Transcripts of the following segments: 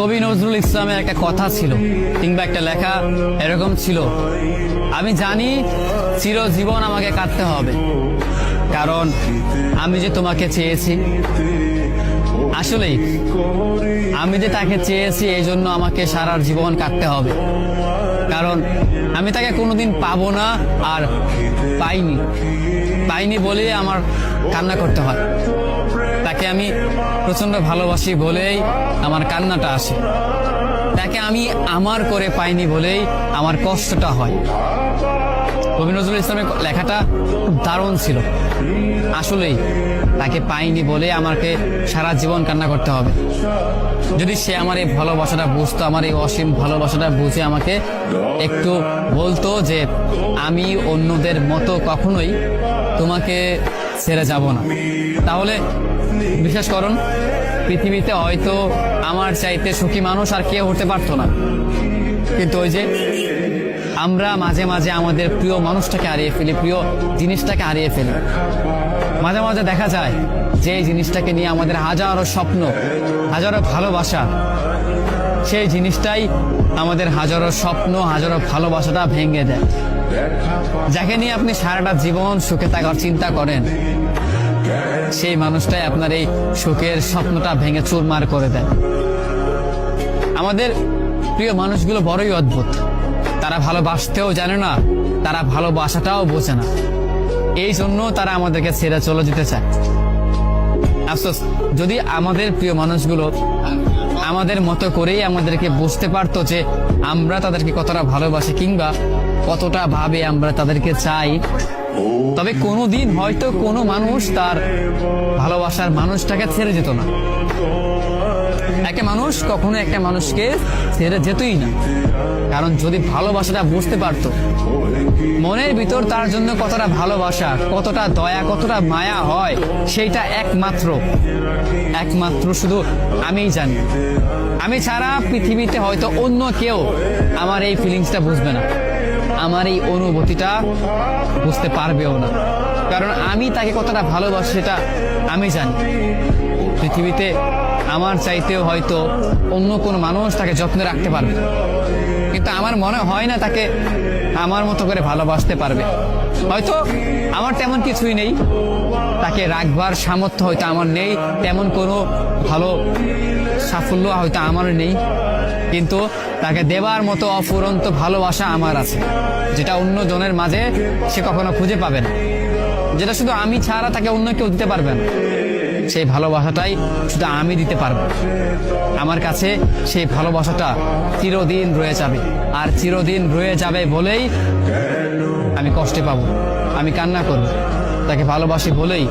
কবি নজরুল ইসলামের একটা কথা ছিল কিংবা একটা লেখা এরকম ছিল, আমি জানি চিরজীবন আমাকে কাটতে হবে, কারণ আমি যে তোমাকে চেয়েছি। আসলেই আমি যে তাকে চেয়েছি এই জন্য আমাকে সারা জীবন কাটতে হবে, কারণ আমি তাকে কোনোদিন পাবো না, আর পাইনি বলে আমার কান্না করতে হয়। তাকে আমি প্রচন্ড ভালোবাসি বলেই আমার কান্নাটা আসে। তাকে আমি আমার করে পাইনি বলেই আমার কষ্টটা হয়। কবি নজরুল ইসলামের লেখাটা খুব দারুণ ছিল। আসলেই তাকে পাইনি বলে আমাকে সারা জীবন কান্না করতে হবে। যদি সে আমার এই ভালোবাসাটা বুঝতো, আমার এই অসীম ভালোবাসাটা বুঝে আমাকে একটু বলতো যে আমি অন্যদের মতো কখনোই তোমাকে ছেড়ে যাব না, তাহলে বিশ্বাস করুন পৃথিবীতে হয়তো আমার চাইতে সুখী মানুষ আর কেউ হতে পারতো না। কিন্তু ওই যে আমরা মাঝে মাঝে আমাদের প্রিয় মানুষটাকে হারিয়ে ফেলি, প্রিয় জিনিসটাকে হারিয়ে ফেলি। মাঝে মাঝে দেখা যায় যে এই জিনিসটাকে নিয়ে আমাদের হাজারো স্বপ্ন, হাজারো ভালোবাসা, সেই জিনিসটাই আমাদের হাজারো স্বপ্ন, হাজারো ভালোবাসাটা ভেঙে দেয়। যাকে নিয়ে আপনি সারাটা জীবন সুখে থাকার চিন্তা করেন, সেই মানুষটাই আপনার এই সুখের স্বপ্নটা ভেঙে চুরমার করে দেয়। আমাদের প্রিয় মানুষগুলো বড়ই অদ্ভুত। তারা ভালোবাসতেও জানে না, তারা ভালোবাসাটাও বোঝে না, এই জন্য তারা আমাদেরকে ছেড়ে চলে যেতে চায়। আফসোস, যদি আমাদের প্রিয় মানুষগুলো আমাদের মতো করেই আমাদেরকে বুঝতে পারতো যে আমরা তাদেরকে কতটা ভালোবাসি কিংবা কতটা ভাবে আমরা তাদেরকে চাই, তবে কোনোদিন হয়তো কোনো মানুষ তার ভালোবাসার মানুষটাকে ছেড়ে যেত না। একটা মানুষ কখনো একটা মানুষকে ছেড়ে যেতই না, কারণ যদি ভালোবাসাটা বুঝতে পারতো, মনের ভিতর তার জন্য কতটা ভালোবাসা, কতটা দয়া, কতটা মায়া হয়, সেইটা একমাত্র শুধু আমিই জানি। আমি ছাড়া পৃথিবীতে হয়তো অন্য কেউ আমার এই ফিলিংসটা বুঝবে না, আমার এই অনুভূতিটা বুঝতে পারবেও না, কারণ আমি তাকে কতটা ভালোবাসি সেটা আমি জানি। পৃথিবীতে আমার চাইতেও হয়তো অন্য কোনো মানুষ তাকে যত্নে রাখতে পারবে, কিন্তু আমার মনে হয় না তাকে আমার মতো করে ভালোবাসতে পারবে। হয়তো আমার তেমন কিছুই নেই, তাকে রাখবার সামর্থ্য হয়তো আমার নেই, তেমন কোনো ভালো সাফল্য হয়তো আমার নেই, কিন্তু তাকে দেবার মতো অফুরন্ত ভালোবাসা আমার আছে, যেটা অন্য জনের মাঝে সে কখনো খুঁজে পাবে না, যেটা শুধু আমি ছাড়া তাকে অন্য কেউ দিতে পারবে না। সেই ভালোবাসাটাই শুধু আমি দিতে পারবো। আমার কাছে সেই ভালোবাসাটা চিরদিন রয়ে যাবে, আর চিরদিন রয়ে যাবে বলেই আমি কষ্টে পাবো, আমি কান্না করব। তাকে ভালোবাসি বলেই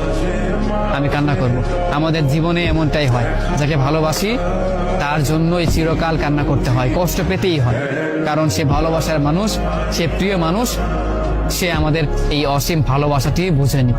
আমি কান্না করব। আমাদের জীবনে এমনটাই হয়, যাকে ভালোবাসি তার জন্যই চিরকাল কান্না করতে হয়, কষ্ট পেতেই হয়, কারণ সে ভালোবাসার মানুষ, সে প্রিয় মানুষ, সে আমাদের এই অসীম ভালোবাসাটি বুঝেনি।